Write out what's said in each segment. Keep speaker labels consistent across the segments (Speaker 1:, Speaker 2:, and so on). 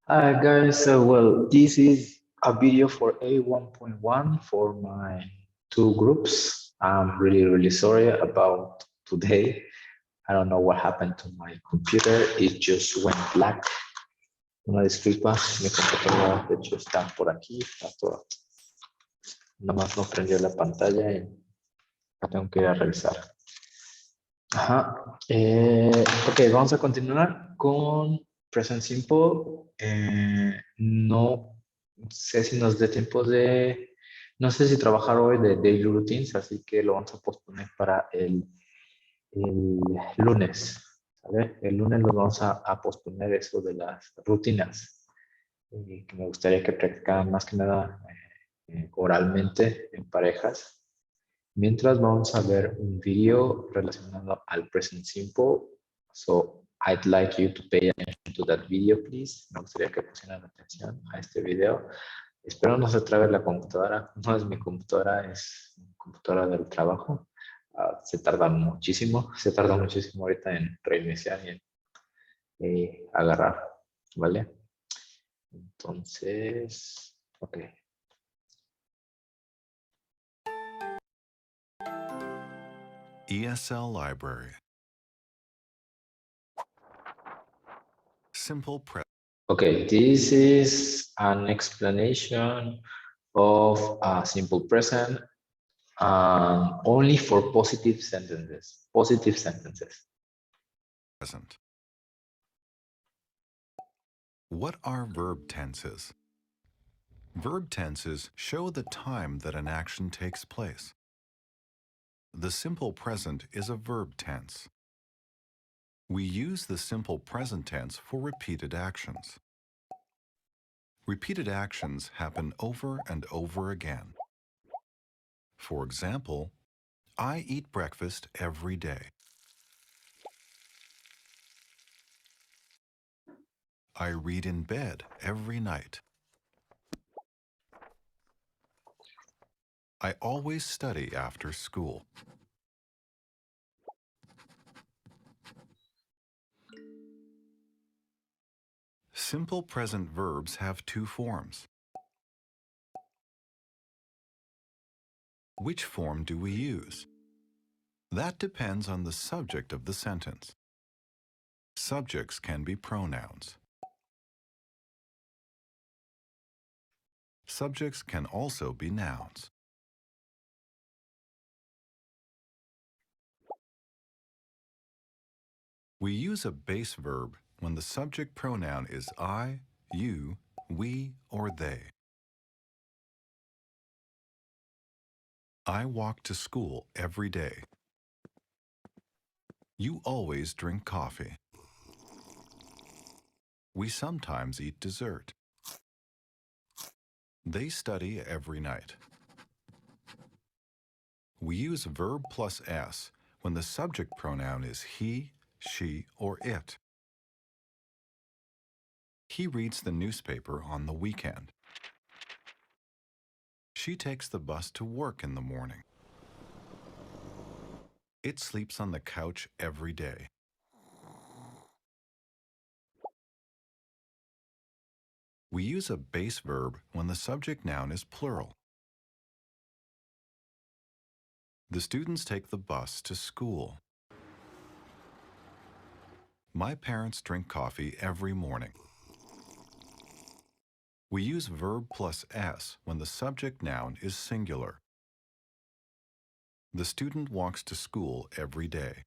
Speaker 1: Hi guys, well, this is a video for A1.1 for my two groups. I'm really sorry about today. I don't know what happened to my computer. It just went black. Una disculpa, mi computadora de hecho está por aquí, está toda. Nada más no prendió la pantalla y la tengo que ir a revisar. Ajá. Ok, vamos a continuar con Present Simple. No sé si nos dé tiempo de... No sé si trabajar hoy de Daily Routines, así que lo vamos a posponer para el lunes. ¿Vale? El lunes lo vamos a posponer eso de las rutinas. Que me gustaría que practicaran más que nada oralmente en parejas. Mientras vamos a ver un video relacionado al present simple. So I'd like you to pay attention to that video, please. Me gustaría que pusieran atención a este video. Espero no se trabe la computadora. No es mi computadora, es mi computadora del trabajo. Se tarda muchísimo ahorita en reiniciar y en agarrar, ¿vale? Entonces, ok.
Speaker 2: ESL Library. Simple present.
Speaker 1: Okay, this is an explanation of a simple present only for positive sentences. Positive sentences.
Speaker 2: What are verb tenses? Verb tenses show the time that an action takes place. The simple present is a verb tense. We use the simple present tense for repeated actions. Repeated actions happen over and over again. For example, I eat breakfast every day. I read in bed every night. I always study after school. Simple present verbs have two forms. Which form do we use? That depends on the subject of the sentence. Subjects can be pronouns. Subjects can also be nouns. We use a base verb when the subject pronoun is I, you, we, or they. I walk to school every day. You always drink coffee. We sometimes eat dessert. They study every night. We use verb plus S when the subject pronoun is he, she, or it. He reads the newspaper on the weekend. She takes the bus to work in the morning. It sleeps on the couch every day. We use a base verb when the subject noun is plural. The students take the bus to school. My parents drink coffee every morning. We use verb plus S when the subject noun is singular. The student walks to school every day.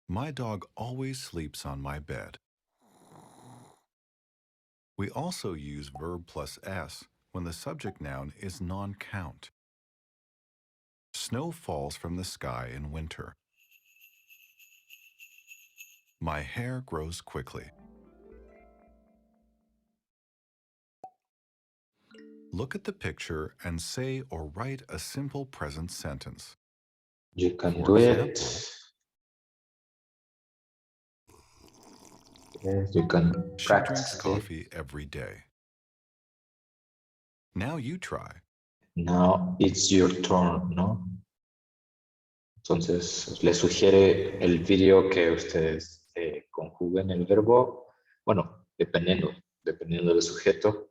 Speaker 2: My dog always sleeps on my bed. We also use verb plus S when the subject noun is non-count. Snow falls from the sky in winter. My hair grows quickly. Look at the picture and say or write a simple present sentence.
Speaker 1: You can
Speaker 2: For
Speaker 1: do
Speaker 2: example,
Speaker 1: it. Yes, you can
Speaker 2: she drinks
Speaker 1: practice it.
Speaker 2: coffee every day. Now you try.
Speaker 1: Now it's your turn, ¿no? Entonces, les sugiere el video que ustedes conjuguen el verbo Bueno, dependiendo del sujeto.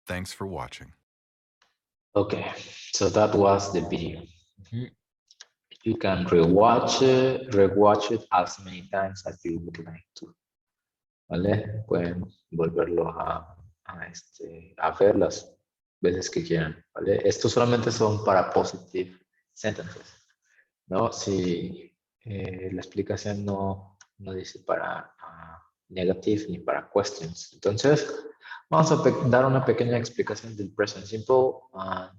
Speaker 2: Thanks for watching.
Speaker 1: Okay, so that was the video. You can rewatch it as many times as you would like to. ¿Vale? Pueden volverlo a ver las veces que quieran, ¿vale? Estos solamente son para positive sentences, ¿no? Si la explicación no dice para negative ni para questions. Entonces, vamos a dar una pequeña explicación del present simple.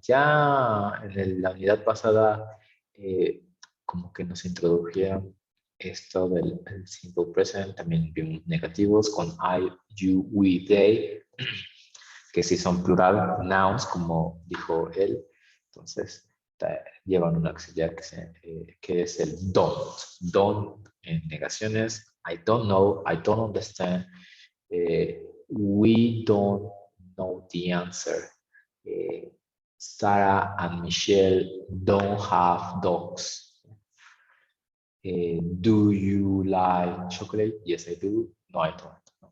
Speaker 1: Ya en la unidad pasada, como que nos introdujeron esto del simple present, también vimos negativos con I, you, we, they, que sí son plural, nouns, como dijo él. Entonces, llevan un auxiliar que es el don't. Don't en negaciones. I don't know, I don't understand. We don't know the answer. Sarah and Michelle don't have dogs. Do you like chocolate? Yes, I do. No, I don't.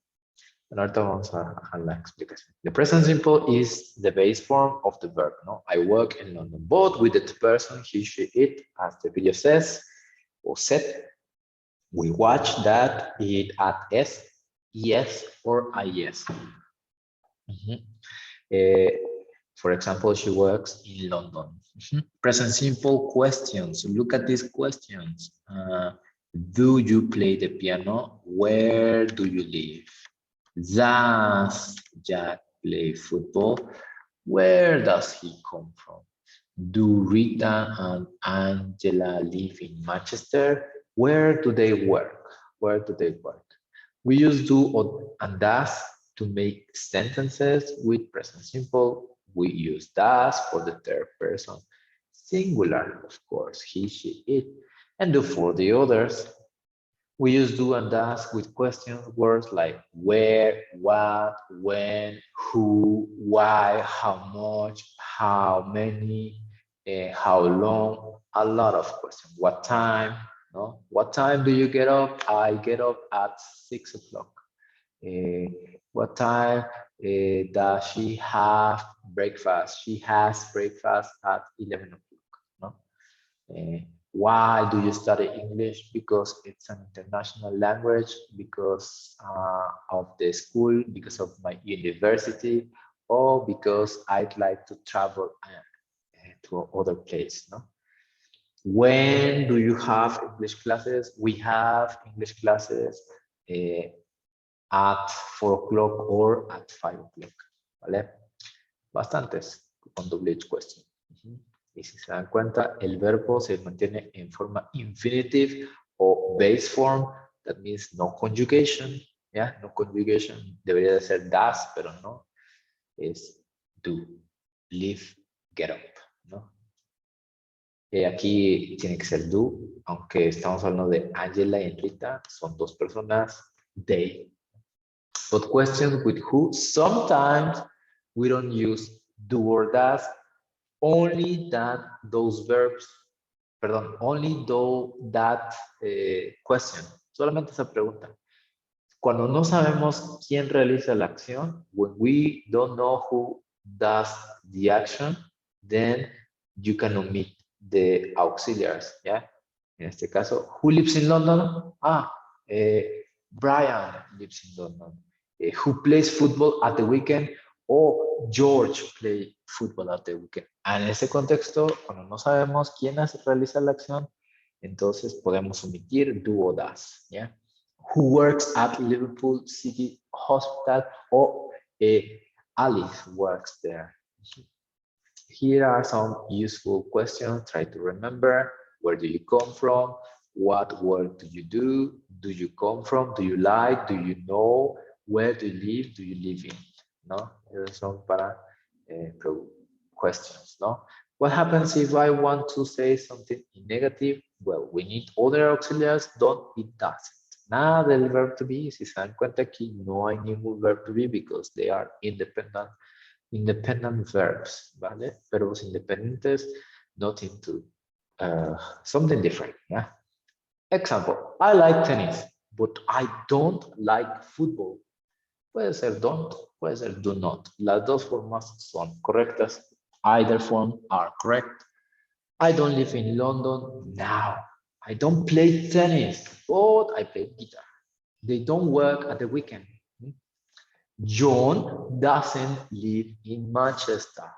Speaker 1: Bueno, ahorita vamos a la explicación. The present simple is the base form of the verb. No? I work in London. Both with the person, he, she, it, as the video says, or said. We watch that, it at S, yes, or IS. For example, she works in London. Present simple questions. Look at these questions. Do you play the piano? Where do you live? Does Jack play football? Where does he come from? Do Rita and Angela live in Manchester? Where do they work? Where do they work? We use do and does to make sentences with present simple. We use does for the third person singular, of course, he, she, it, and do for the others. We use do and does with question words like where, what, when, who, why, how much, how many, how long, a lot of questions. What time? No? What time do you get up? I get up at 6 o'clock. What time does she have breakfast? She has breakfast at 11 o'clock. No? Why do you study English? Because it's an international language, because of the school, because of my university, or because I'd like to travel to other place. No? When do you have English classes? We have English classes at 4 o'clock or at 5 o'clock. ¿Vale? Bastantes con double H question. Y si se dan cuenta, el verbo se mantiene en forma infinitive o base form. That means no conjugation. ¿Ya? No conjugation. Debería de ser does, pero no. Es do, live, get up. ¿No? Aquí tiene que ser do, aunque estamos hablando de Angela y Rita, son dos personas, they. But questions with who, sometimes we don't use do or does, only that those verbs, perdón, only though that question, solamente esa pregunta. Cuando no sabemos quién realiza la acción, when we don't know who does the action, then you can omit the auxiliaries, yeah? En este caso, who lives in London? Brian lives in London. Who plays football at the weekend? Oh, George play football at the weekend. En ese contexto, cuando no sabemos quién realiza la acción, entonces podemos omitir do o does, ¿ya? Who works at Liverpool City Hospital? O Alice works there. Here are some useful questions. Try to remember. Where do you come from? What work do you do? Do you come from? Do you like? Do you know? Where do you live? Do you live in? No, esos son para questions. No, what happens if I want to say something in negative? Well, we need other auxiliaries. Don't, it doesn't. Nada del verb to be. Si se dan cuenta aquí, no hay ningún verb to be because they are independent verbs, ¿vale? Verbos independientes, not into something different, yeah? Example, I like tennis, but I don't like football. Puede ser don't, puede ser do not. Las dos formas son correctas. Either form are correct. I don't live in London now. I don't play tennis, but I play guitar. They don't work at the weekend. John doesn't live in Manchester.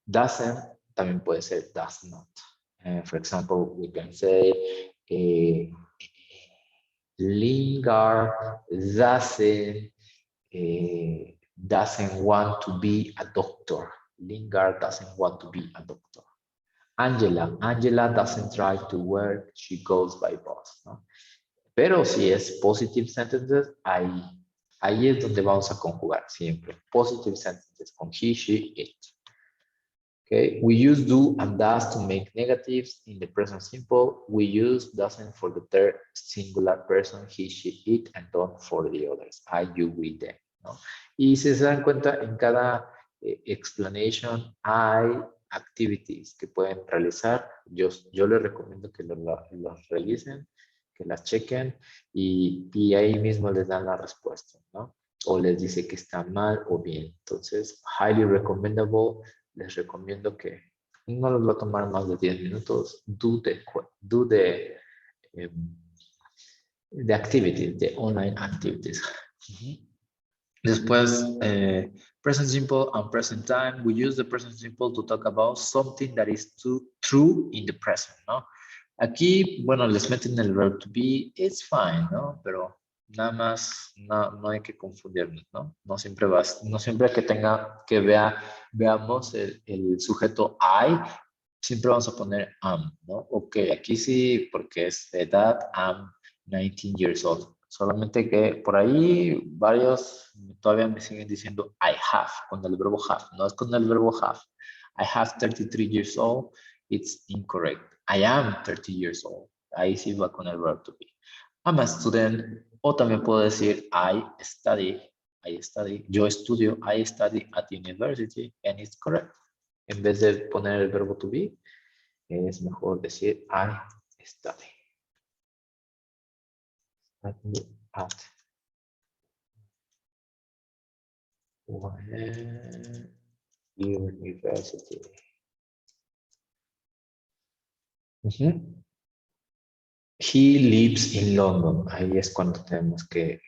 Speaker 1: Doesn't también puede ser does not. For example, we can say Lingard doesn't want to be a doctor. Lingard doesn't want to be a doctor. Angela doesn't drive to work, she goes by bus, ¿no? Pero si es positive sentences, ahí es donde vamos a conjugar siempre. Positive sentences con he, she, it. Okay, we use do and does to make negatives in the present simple. We use doesn't for the third singular person, he, she, it, and don't for the others, I, you, we, them, ¿no? Y si se dan cuenta, en cada explanation hay activities que pueden realizar. Yo les recomiendo que los realicen, que las chequen y ahí mismo les dan la respuesta, ¿no? O les dice que está mal o bien. Entonces, highly recommendable. Les recomiendo que no les va a tomar más de 10 minutos. Do the activities, the online activities. Después, present simple and present time. We use the present simple to talk about something that is true in the present, ¿no? Aquí, bueno, les meten el verb to be, it's fine, ¿no? Pero nada más, no hay que confundirnos, ¿no? No siempre veamos el sujeto I, siempre vamos a poner am, ¿no? Ok, aquí sí, porque es edad, am 19 years old. Solamente que por ahí varios todavía me siguen diciendo I have, con el verbo have, no es con el verbo have. I have 33 years old, it's incorrect. I am 30 years old. Ahí sí va con el verb to be. I'm a student, o también puedo decir I study, yo estudio, I study at university, and it's correct. En vez de poner el verbo to be, es mejor decir I study. At university. He lives in London. Ahí es cuando tenemos que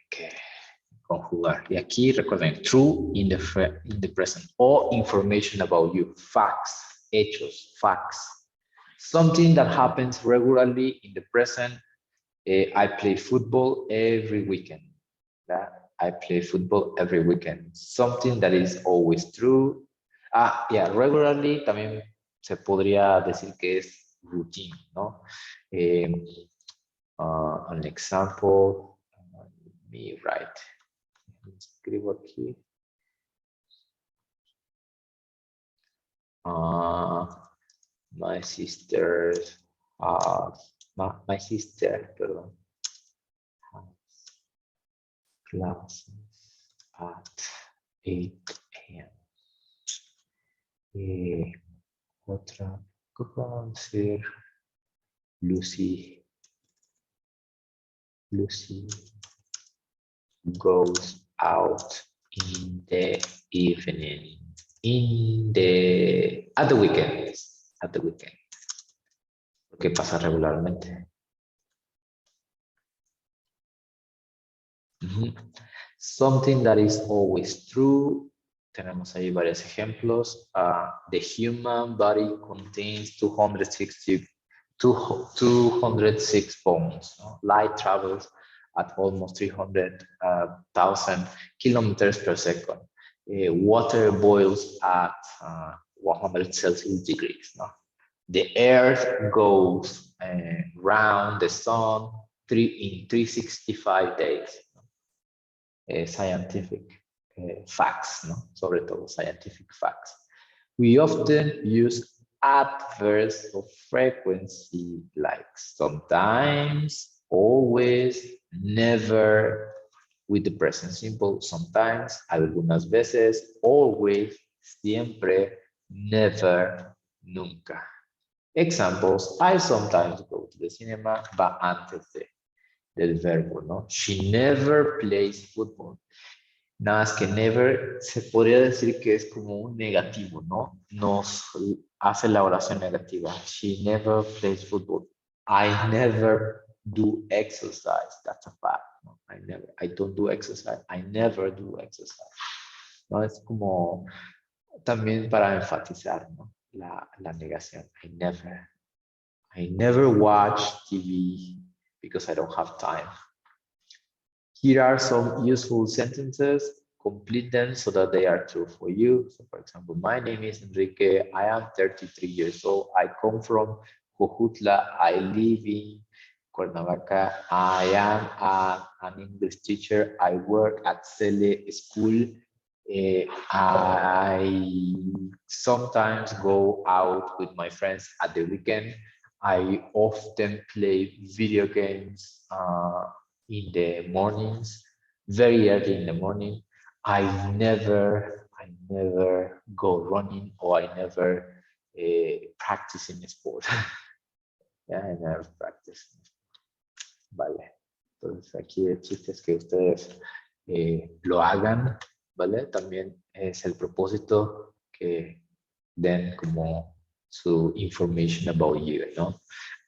Speaker 1: conjugar. Y aquí recuerden, true in the present. Or information about you. Facts, hechos, facts. Something that happens regularly in the present. I play football every weekend. I play football every weekend. Something that is always true. Regularly también se podría decir que es routine, ¿no? An example, let me write. Escribo aquí. My sister, perdón, classes at 8 a.m. Otra, ¿qué puedo decir? Lucy goes out in the evening. at the weekends, porque pasa regularmente. Something that is always true. Tenemos ahí varios ejemplos. The human body contains 206 bones. No? Light travels at almost 300,000 kilometers per second. Water boils at 100 Celsius degrees. No? The Earth goes round the sun in 365 days. Scientific facts, ¿no? Sobre todo scientific facts. We often use adverbs of frequency like sometimes, always, never, with the present simple, sometimes, algunas veces, always, siempre, never, nunca. Examples, I sometimes go to the cinema, va antes del verbo, ¿no? She never plays football. Nada más que never se podría decir que es como un negativo, ¿no? Nos hace la oración negativa. She never plays football. I never do exercise. That's a fact. ¿No? I don't do exercise. I never do exercise. ¿No? Es como también para enfatizar, ¿no? La negación. I never watch TV because I don't have time. Here are some useful sentences. Complete them so that they are true for you. So for example, my name is Enrique. I am 33 years old. I come from Jojutla. I live in Cuernavaca. I am an English teacher. I work at Cele School. I sometimes go out with my friends at the weekend. I often play video games in the mornings, very early in the morning. I never go running or I never practice in sport. Yeah, I never practice. Vale. Entonces aquí el chiste es que ustedes lo hagan, ¿vale? También es el propósito que den como su information about you, ¿no?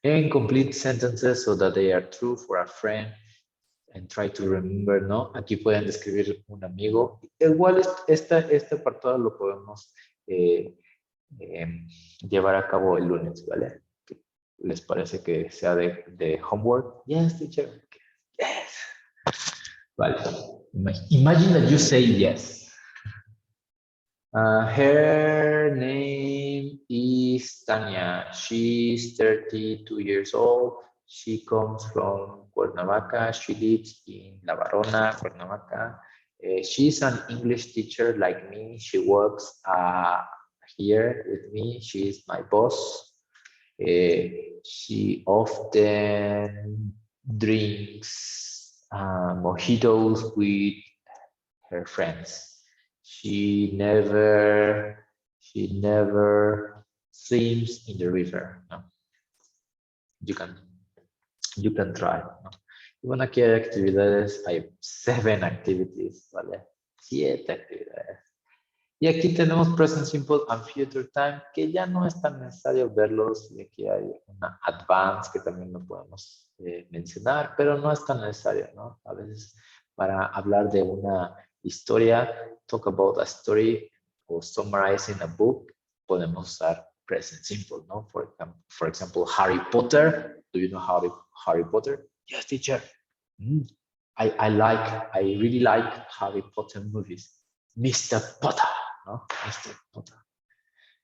Speaker 1: And complete sentences so that they are true for a friend and try to remember, ¿no? Aquí pueden describir un amigo. Igual este apartado lo podemos llevar a cabo el lunes, ¿vale? ¿Les parece que sea de homework? Yes, teacher. Yes. Vale. Imagine that you say yes. Her name is Tanya. She's 32 years old. She comes from Cuernavaca. She lives in La Barona, Cuernavaca. She's an English teacher like me. She works here with me. She's my boss. She often drinks mojitos with her friends. She never swims in the river. No? You can try. ¿No? Y bueno, aquí hay actividades, hay 7 activities, ¿vale? 7 actividades. Y aquí tenemos present simple and future time, que ya no es tan necesario verlos. Y aquí hay una advance que también lo podemos mencionar, pero no es tan necesario, ¿no? A veces para hablar de una historia, talk about a story o summarizing a book, podemos usar present simple, ¿no? For example, Harry Potter. Do you know Harry Potter? Yes, teacher. I really like Harry Potter movies. Mr. Potter, no? Mr. Potter.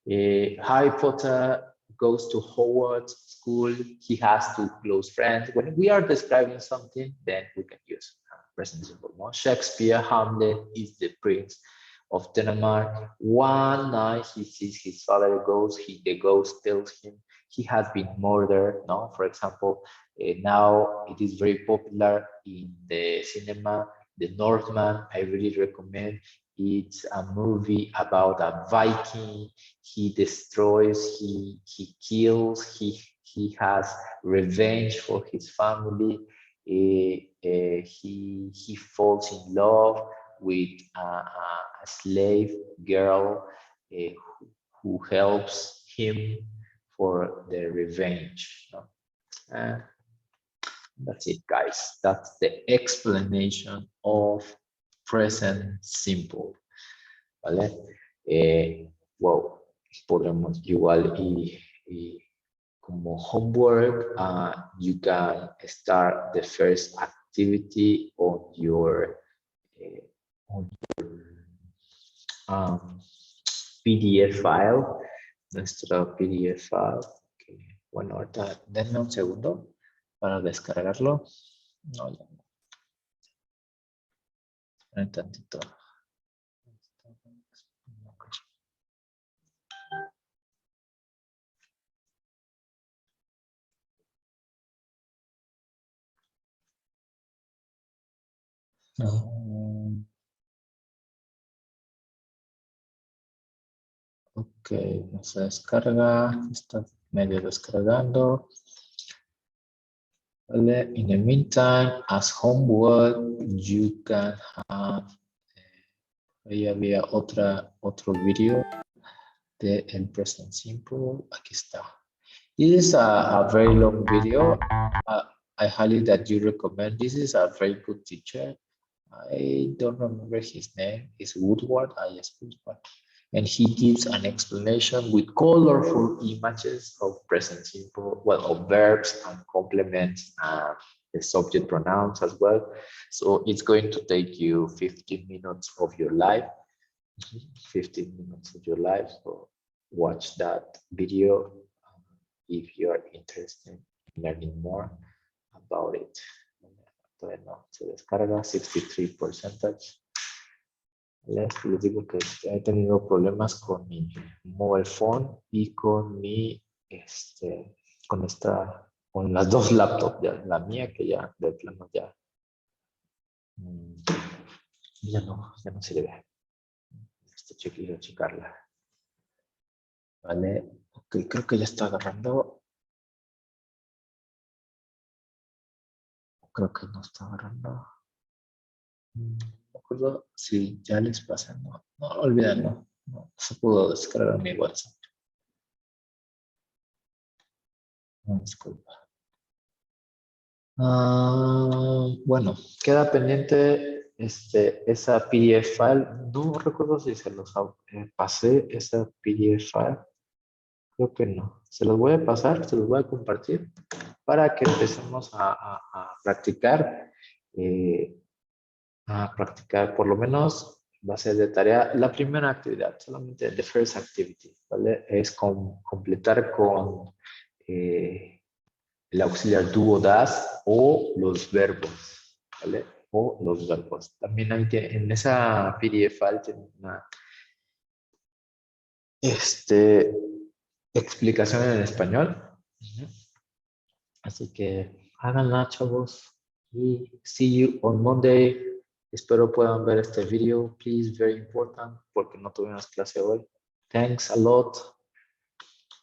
Speaker 1: Harry Potter goes to Hogwarts school. He has 2 close friends. When we are describing something, then we can use present simple. No? Shakespeare, Hamlet is the prince of Denmark. One night he sees his father ghost. The ghost tells him he has been murdered. No, for example, now it is very popular in the cinema. The Northman, I really recommend. It's a movie about a Viking. He destroys, he kills, he has revenge for his family. He falls in love with a slave girl. who helps him for the revenge. No? That's it, guys. That's the explanation of present simple. ¿Vale? Wow, podemos igual y como homework, you can start the first activity on your PDF file, nuestro PDF file. Okay. Bueno, ahorita denme un segundo para descargarlo. No, ya no. Un tantito. Ok, no se descarga, está medio descargando. Vale. In the meantime, as homework, you can have, ahí había otro video de el present simple. Aquí está. This is a very long video. I highly that you recommend. This is a very good teacher. I don't remember his name. It's Woodward. I suppose, but and he gives an explanation with colorful images of present simple, well, of verbs and complements and the subject pronouns as well. So it's going to take you 15 minutes of your life. 15 minutes of your life. So watch that video if you are interested in learning more about it. Bueno, se descarga 63%. Les digo que he tenido problemas con mi mobile phone y con mi, con las dos laptops, ya, la mía que ya de plano ya no sirve. Quiero checarla. Vale, ok, creo que ya está agarrando. Creo que no está agarrando. No me acuerdo si ya les pasé, no, olvídalo, no se pudo descargar mi WhatsApp. No, disculpa. Bueno, queda pendiente esa PDF file. No recuerdo si se los pasé esa PDF file. Creo que no. Se los voy a pasar, se los voy a compartir para que empecemos a practicar. A practicar por lo menos va a ser de tarea la primera actividad, solamente the first activity, ¿vale? Es completar con el auxiliar do o das o los verbos, ¿vale? O los verbos. También hay en esa PDF file tiene una explicación en español. Así que háganla, chavos. Y see you on Monday. Espero puedan ver este video. Please, very important, porque no tuvimos clase hoy. Thanks a lot.